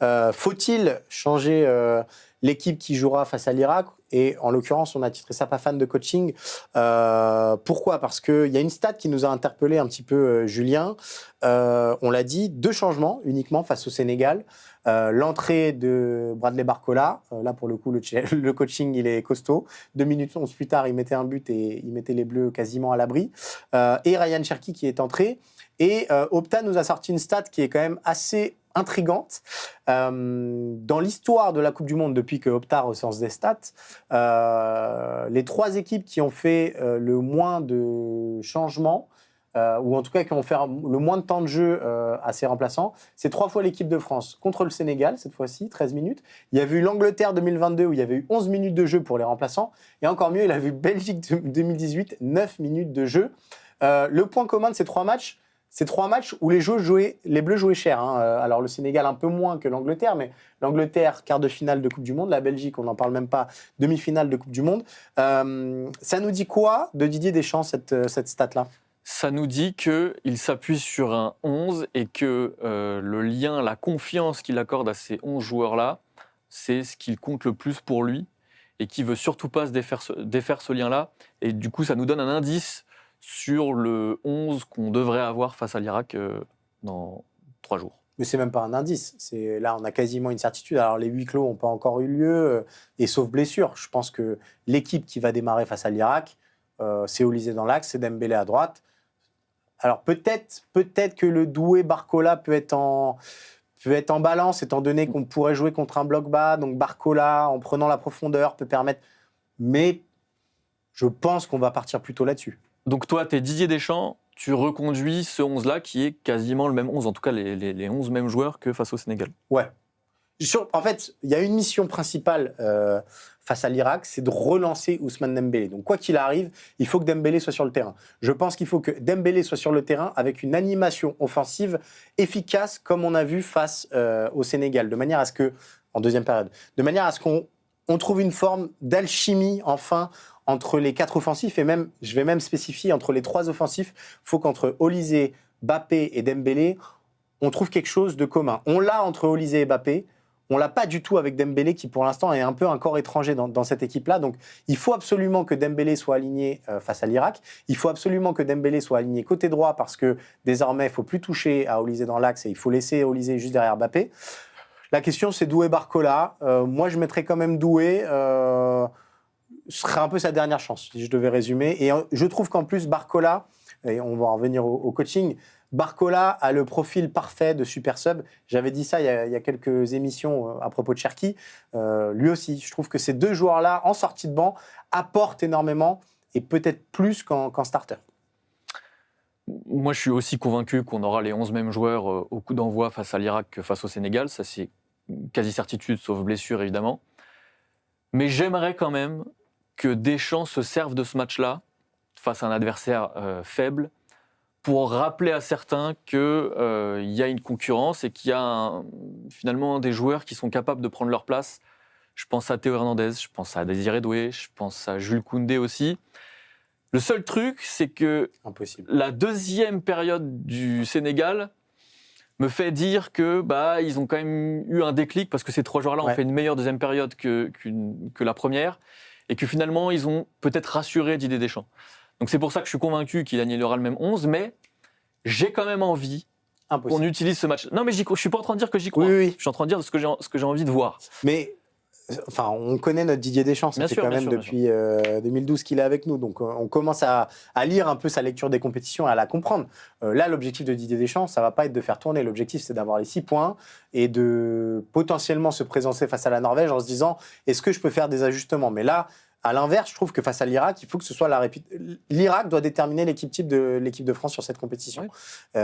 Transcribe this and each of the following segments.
Faut-il changer l'équipe qui jouera face à l'Irak ? Et en l'occurrence, on a titré ça pas fan de coaching. Pourquoi ? Parce qu'il y a une stat qui nous a interpellé un petit peu, Julien. On l'a dit, 2 changements uniquement face au Sénégal. L'entrée de Bradley Barcola, là pour le coup, le coaching il est costaud. 2 minutes 11 plus tard, il mettait un but et il mettait les Bleus quasiment à l'abri. Et Ryan Cherki qui est entré. Et Opta nous a sorti une stat qui est quand même assez intrigante. Dans l'histoire de la Coupe du Monde, depuis que Opta recense des stats, les 3 équipes qui ont fait le moins de changements, ou en tout cas qui ont fait le moins de temps de jeu à ses remplaçants, c'est 3 fois l'équipe de France contre le Sénégal, cette fois-ci, 13 minutes. Il y avait eu l'Angleterre 2022 où il y avait eu 11 minutes de jeu pour les remplaçants. Et encore mieux, il a vu Belgique 2018, 9 minutes de jeu. Le point commun de ces 3 matchs, c'est 3 matchs où les Bleus jouaient cher. Alors le Sénégal un peu moins que l'Angleterre, mais l'Angleterre, quart de finale de Coupe du Monde. La Belgique, on n'en parle même pas, demi-finale de Coupe du Monde. Ça nous dit quoi de Didier Deschamps, cette stat-là ? Ça nous dit qu'il s'appuie sur un 11 et que le lien, la confiance qu'il accorde à ces 11 joueurs-là, c'est ce qui compte le plus pour lui et qui ne veut surtout pas se défaire ce lien-là. Et du coup, ça nous donne un indice sur le 11 qu'on devrait avoir face à l'Irak dans 3 jours. Mais c'est même pas un indice. Là, on a quasiment une certitude. Alors, les huis clos n'ont pas encore eu lieu, et sauf blessure. Je pense que l'équipe qui va démarrer face à l'Irak, c'est Olysée dans l'axe, c'est Dembélé à droite. Alors, peut-être que le doué Barcola peut être en balance, étant donné qu'on pourrait jouer contre un bloc bas. Donc, Barcola, en prenant la profondeur, peut permettre... Mais je pense qu'on va partir plutôt là-dessus. Donc toi, tu es Didier Deschamps, tu reconduis ce 11-là qui est quasiment le même 11, en tout cas les 11 mêmes joueurs que face au Sénégal. Ouais. En fait, il y a une mission principale face à l'Irak, c'est de relancer Ousmane Dembélé. Donc quoi qu'il arrive, il faut que Dembélé soit sur le terrain. Je pense qu'il faut que Dembélé soit sur le terrain avec une animation offensive efficace comme on a vu face au Sénégal, de manière à ce que, en deuxième période, de manière à ce qu'on trouve une forme d'alchimie enfin entre les 4 offensifs, et même, je vais même spécifier, entre les 3 offensifs, il faut qu'entre Olysée, Mbappé et Dembélé, on trouve quelque chose de commun. On l'a entre Olysée et Mbappé, on l'a pas du tout avec Dembélé, qui pour l'instant est un peu un corps étranger dans cette équipe-là. Donc il faut absolument que Dembélé soit aligné face à l'Irak. Il faut absolument que Dembélé soit aligné côté droit, parce que désormais, il ne faut plus toucher à Olysée dans l'axe, et il faut laisser Olysée juste derrière Mbappé. La question, c'est Doué Barcola. Moi, je mettrais quand même Doué... Ce serait un peu sa dernière chance, si je devais résumer. Et je trouve qu'en plus, Barcola, et on va en revenir au coaching, Barcola a le profil parfait de super sub. J'avais dit ça il y a quelques émissions à propos de Cherki. Lui aussi, je trouve que ces 2 joueurs-là, en sortie de banc, apportent énormément, et peut-être plus qu'en starter. Moi, je suis aussi convaincu qu'on aura les 11 mêmes joueurs au coup d'envoi face à l'Irak que face au Sénégal. Ça, c'est quasi certitude, sauf blessure, évidemment. Mais j'aimerais quand même que Deschamps se serve de ce match-là, face à un adversaire faible, pour rappeler à certains qu'il y a une concurrence et qu'il y a finalement des joueurs qui sont capables de prendre leur place. Je pense à Théo Hernandez, je pense à Désiré Doué, je pense à Jules Koundé aussi. Le seul truc, c'est que la deuxième période du Sénégal me fait dire que ils ont quand même eu un déclic, parce que ces 3 joueurs-là ont fait une meilleure deuxième période que la première, et que finalement, ils ont peut-être rassuré Didier Deschamps. Donc c'est pour ça que je suis convaincu qu'il aura le même 11, mais j'ai quand même envie qu'on utilise ce match. Non, mais je ne suis pas en train de dire que j'y crois. Oui. Je suis en train de dire ce que j'ai envie de voir. Mais on connaît notre Didier Deschamps, ça fait quand même depuis 2012 qu'il est avec nous. Donc on commence à lire un peu sa lecture des compétitions et à la comprendre. Là, l'objectif de Didier Deschamps, ça ne va pas être de faire tourner. L'objectif, c'est d'avoir les 6 points et de potentiellement se présenter face à la Norvège en se disant, est-ce que je peux faire des ajustements ? Mais là, à l'inverse, je trouve que face à l'Irak, il faut que ce soit l'Irak doit déterminer l'équipe type de l'équipe de France sur cette compétition. Oui.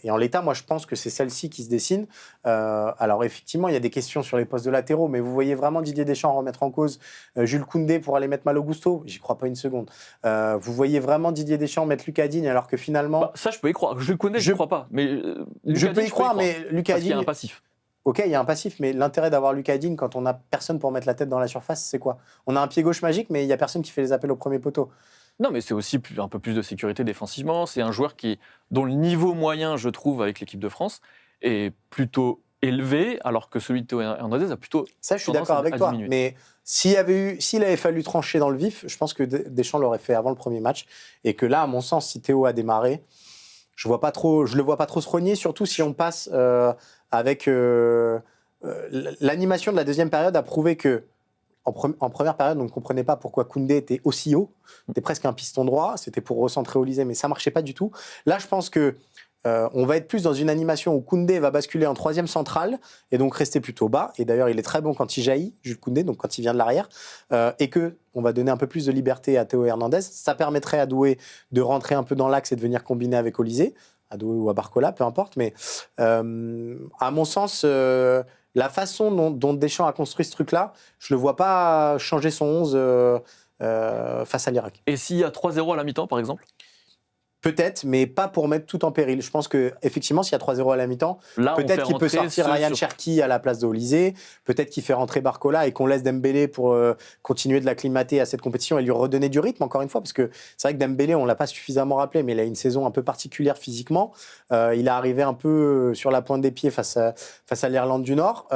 Et en l'état, moi, je pense que c'est celle-ci qui se dessine. Alors, effectivement, il y a des questions sur les postes de latéraux, mais vous voyez vraiment Didier Deschamps remettre en cause Jules Koundé pour aller mettre Malo Gusto ? J'y crois pas une seconde. Vous voyez vraiment Didier Deschamps mettre Lucas Digne, alors que finalement... ça, je peux y croire. Jules Koundé, je ne crois pas. Mais je peux y croire, mais Lucas Digne... Parce qu'il y a un passif. Ok, il y a un passif, mais l'intérêt d'avoir Lucas Digne quand on n'a personne pour mettre la tête dans la surface, c'est quoi ? On a un pied gauche magique, mais il n'y a personne qui fait les appels au premier poteau. Non, mais c'est aussi un peu plus de sécurité défensivement. C'est un joueur dont le niveau moyen, je trouve, avec l'équipe de France, est plutôt élevé, alors que celui de Théo Hernandez a plutôt Ça, je suis tendance d'accord avec à toi. diminuer. Mais s'il avait fallu trancher dans le vif, je pense que Deschamps l'aurait fait avant le premier match. Et que là, à mon sens, si Théo a démarré, je le vois pas trop se rogner, surtout si on passe avec l'animation de la deuxième période a prouvé que en première période, on ne comprenait pas pourquoi Koundé était aussi haut. C'était presque un piston droit. C'était pour recentrer Olysée, mais ça marchait pas du tout. Là, je pense que on va être plus dans une animation où Koundé va basculer en troisième centrale et donc rester plutôt bas. Et d'ailleurs, il est très bon quand il jaillit, Jules Koundé, donc quand il vient de l'arrière. Et qu'on va donner un peu plus de liberté à Théo Hernandez. Ça permettrait à Doué de rentrer un peu dans l'axe et de venir combiner avec Olysée, à Doué ou à Barcola, peu importe. Mais à mon sens, la façon dont Deschamps a construit ce truc-là, je ne le vois pas changer son 11 face à l'Irak. Et s'il y a 3-0 à la mi-temps, par exemple, Peut-être, mais pas pour mettre tout en péril. Je pense qu'effectivement, s'il y a 3-0 à la mi-temps, là, on fait peut-être qu'il peut rentrer sortir ceux Ryan sur- Cherki à la place d'Olysée, peut-être qu'il fait rentrer Barcola et qu'on laisse Dembélé pour continuer de l'acclimater à cette compétition et lui redonner du rythme, encore une fois, parce que c'est vrai que Dembélé, on ne l'a pas suffisamment rappelé, mais il a une saison un peu particulière physiquement. Il est arrivé un peu sur la pointe des pieds face à l'Irlande du Nord.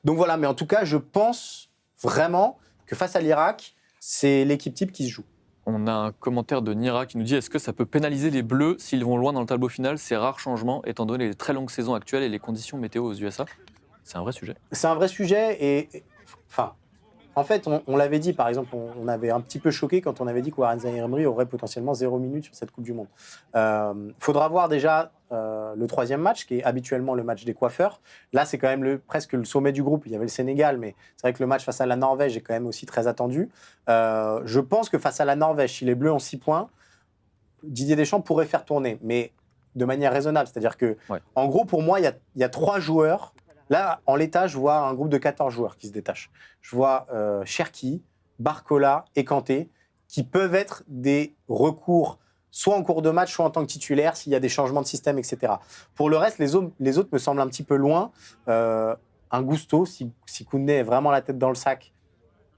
Donc voilà, mais en tout cas, je pense vraiment que face à l'Irak, c'est l'équipe type qui se joue. On a un commentaire de Nira qui nous dit: est-ce que ça peut pénaliser les Bleus s'ils vont loin dans le tableau final, ces rares changements, étant donné les très longues saisons actuelles et les conditions météo aux USA? C'est un vrai sujet. C'est un vrai sujet enfin, en fait, on l'avait dit, par exemple, on avait un petit peu choqué quand on avait dit que Warren Zaïre-Emery aurait potentiellement 0 minute sur cette Coupe du Monde. Faudra voir déjà le troisième match, qui est habituellement le match des coiffeurs. Là, c'est quand même presque le sommet du groupe. Il y avait le Sénégal, mais c'est vrai que le match face à la Norvège est quand même aussi très attendu. Je pense que face à la Norvège, si les Bleus ont 6 points, Didier Deschamps pourrait faire tourner, mais de manière raisonnable. C'est-à-dire que, en gros, pour moi, il y a 3 joueurs. Là, en l'état, je vois un groupe de 14 joueurs qui se détachent. Je vois Cherki, Barcola et Kanté, qui peuvent être des recours, soit en cours de match, soit en tant que titulaire, s'il y a des changements de système, etc. Pour le reste, les autres me semblent un petit peu loin. Un Gusto, si Koundé est vraiment la tête dans le sac,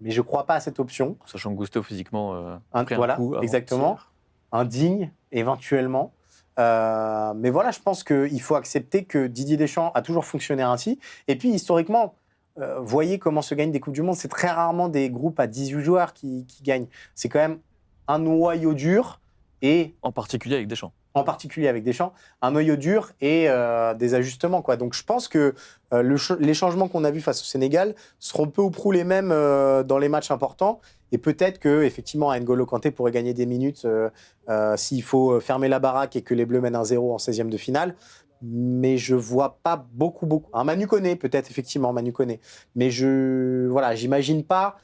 mais je ne crois pas à cette option. Sachant que Gusto, physiquement, pris Voilà, un coup avant exactement. de tirer. Un Digne, éventuellement. Mais voilà, je pense qu'il faut accepter que Didier Deschamps a toujours fonctionné ainsi. Et puis, historiquement, voyez comment se gagnent des Coupes du Monde. C'est très rarement des groupes à 18 joueurs qui gagnent. C'est quand même un noyau dur et... En particulier avec Deschamps. En particulier avec Deschamps, un noyau dur et des ajustements, quoi. Donc je pense que les changements qu'on a vus face au Sénégal seront peu ou prou les mêmes dans les matchs importants. Et peut-être que effectivement, N'Golo Kanté pourrait gagner des minutes s'il faut fermer la baraque et que les Bleus mènent 1-0 en 16e de finale. Mais je vois pas beaucoup. Un Manu Koné, peut-être, effectivement, Manu Koné. Mais j'imagine pas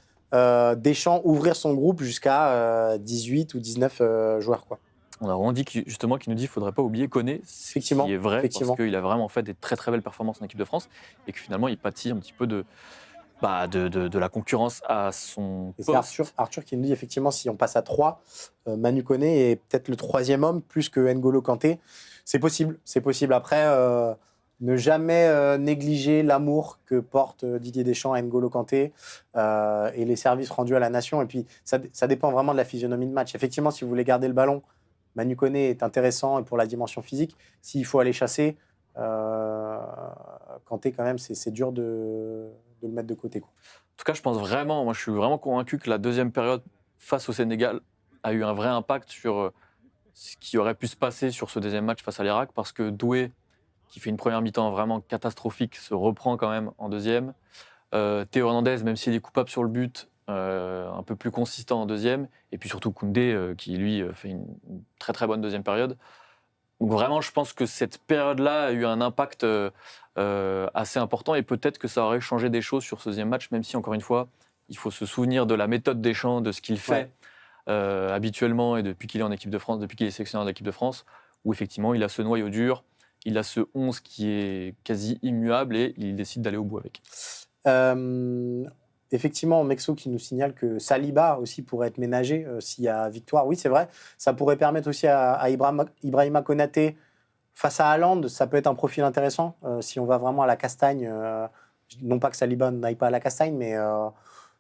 Deschamps ouvrir son groupe jusqu'à 18 ou 19 joueurs, quoi. On a vraiment dit justement qu'il nous dit qu'il ne faudrait pas oublier Koné, ce qui est vrai, parce qu'il a vraiment fait des très très belles performances en équipe de France et que finalement il pâtit un petit peu de la concurrence à son et poste. C'est Arthur qui nous dit effectivement si on passe à 3, Manu Koné est peut-être le troisième homme plus que N'Golo Kanté. C'est possible. Après, ne jamais négliger l'amour que porte Didier Deschamps à N'Golo Kanté et les services rendus à la nation. Et puis ça dépend vraiment de la physionomie de match. Effectivement, si vous voulez garder le ballon, Manu Koné est intéressant et pour la dimension physique. S'il faut aller chasser, Kanté, quand même, c'est dur de le mettre de côté, quoi. En tout cas, je suis vraiment convaincu que la deuxième période face au Sénégal a eu un vrai impact sur ce qui aurait pu se passer sur ce deuxième match face à l'Irak, parce que Doué, qui fait une première mi-temps vraiment catastrophique, se reprend quand même en deuxième. Théo Hernandez, même s'il est coupable sur le but, un peu plus consistant en deuxième. Et puis surtout Koundé, qui lui fait une très très bonne deuxième période. Donc vraiment, je pense que cette période-là a eu un impact assez important et peut-être que ça aurait changé des choses sur ce deuxième match, même si, encore une fois, il faut se souvenir de la méthode Deschamps, de ce qu'il fait habituellement et depuis qu'il est en équipe de France, depuis qu'il est sélectionneur de l'équipe de France, où effectivement, il a ce noyau dur, il a ce 11 qui est quasi immuable et il décide d'aller au bout avec. Effectivement, Mexo qui nous signale que Saliba aussi pourrait être ménagé s'il y a victoire. Oui, c'est vrai. Ça pourrait permettre aussi à Ibrahima Konaté face à Haaland. Ça peut être un profil intéressant si on va vraiment à la castagne. Non pas que Saliba n'aille pas à la castagne, mais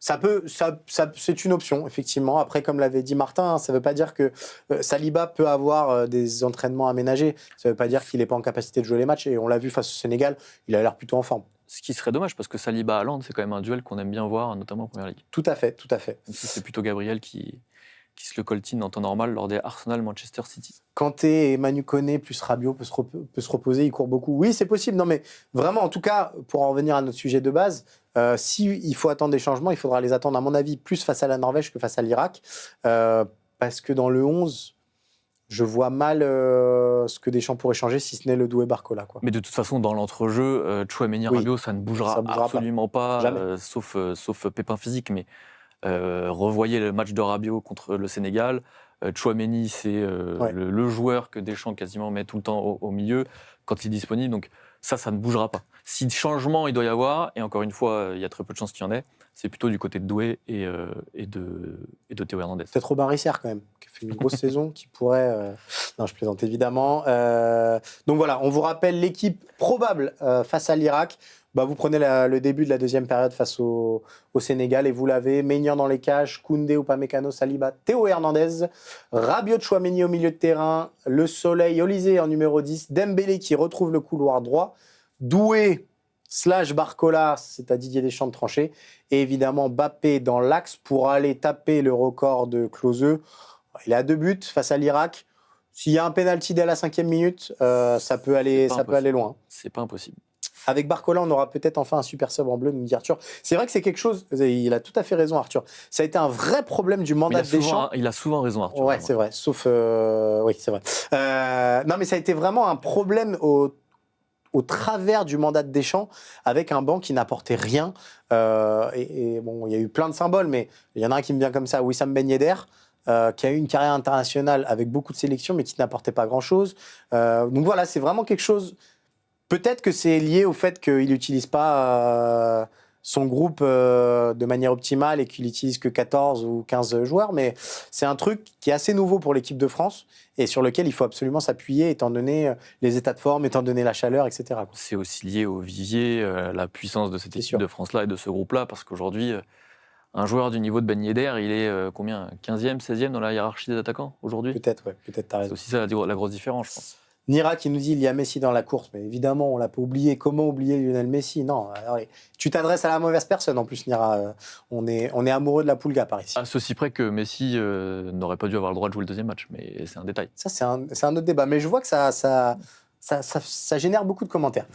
C'est une option, effectivement. Après, comme l'avait dit Martin, ça ne veut pas dire que Saliba peut avoir des entraînements aménagés. Ça ne veut pas dire qu'il n'est pas en capacité de jouer les matchs. Et on l'a vu face au Sénégal, il a l'air plutôt en forme. Ce qui serait dommage, parce que Saliba-Haaland, c'est quand même un duel qu'on aime bien voir, notamment en Première Ligue. Tout à fait, tout à fait. Même si c'est plutôt Gabriel qui se le coltine en temps normal lors des Arsenal-Manchester City. Kanté et Manu Koné plus Rabiot peut se reposer, il court beaucoup. Oui, c'est possible. Non, mais vraiment, en tout cas, pour en revenir à notre sujet de base, s'il faut attendre des changements, il faudra les attendre, à mon avis, plus face à la Norvège que face à l'Irak. Parce que dans le 11, je vois mal ce que Deschamps pourrait changer, si ce n'est le Doué Barcola, quoi. Mais de toute façon, dans l'entrejeu, Tchouaméni, Rabiot, ça ne bougera absolument pas, sauf pépin physique. Mais revoyez le match de Rabiot contre le Sénégal. Tchouaméni, c'est le joueur que Deschamps quasiment met tout le temps au milieu quand il est disponible. Donc ça ne bougera pas. Si changement il doit y avoir, et encore une fois, il y a très peu de chances qu'il y en ait, c'est plutôt du côté de Doué et de Théo Hernandez. Peut-être Robin Risser, quand même, qui a fait une grosse saison, qui pourrait... Non, je plaisante évidemment. Donc voilà, on vous rappelle l'équipe probable face à l'Irak. Vous prenez le début de la deuxième période face au Sénégal et vous l'avez. Maignan dans les cages, Koundé, Upamecano, Saliba, Théo Hernandez, Rabiot, Tchouaméni au milieu de terrain, Le Soleil, Olysée en numéro 10, Dembélé qui retrouve le couloir droit, Doué / Barcola, c'est à Didier Deschamps de trancher, et évidemment Mbappé dans l'axe pour aller taper le record de Klose. Il a 2 buts face à l'Irak. S'il y a un penalty dès la 5e minute, ça peut aller loin. C'est pas impossible. Avec Barcola, on aura peut-être enfin un super sub en bleu, nous dit Arthur. C'est vrai que c'est quelque chose, il a tout à fait raison, Arthur. Ça a été un vrai problème du mandat de Deschamps. Il a souvent raison, Arthur. Ouais, c'est vrai, sauf... oui, c'est vrai. Non, mais ça a été vraiment un problème au travers du mandat de Deschamps, avec un banc qui n'apportait rien. Et bon, il y a eu plein de symboles, mais il y en a un qui me vient comme ça, Wissam Ben Yedder, qui a eu une carrière internationale avec beaucoup de sélections, mais qui n'apportait pas grand-chose. Donc voilà, c'est vraiment quelque chose... Peut-être que c'est lié au fait qu'il n'utilise pas son groupe de manière optimale et qu'il n'utilise que 14 ou 15 joueurs, mais c'est un truc qui est assez nouveau pour l'équipe de France et sur lequel il faut absolument s'appuyer, étant donné les états de forme, étant donné la chaleur, etc. C'est aussi lié au vivier, la puissance de cette équipe de France-là et de ce groupe-là, parce qu'aujourd'hui, un joueur du niveau de Ben Yedder, il est combien 15e, 16e dans la hiérarchie des attaquants aujourd'hui ? Peut-être, ouais, peut-être t'as raison. C'est aussi ça la grosse différence, je pense. Nira qui nous dit il y a Messi dans la course, mais évidemment on l'a pas oublié. Comment oublier Lionel Messi ? Non, alors, tu t'adresses à la mauvaise personne en plus, Nira. On est amoureux de la Poulga par ici. À ceci près que Messi n'aurait pas dû avoir le droit de jouer le deuxième match, mais c'est un détail. Ça c'est un autre débat, mais je vois que ça génère beaucoup de commentaires.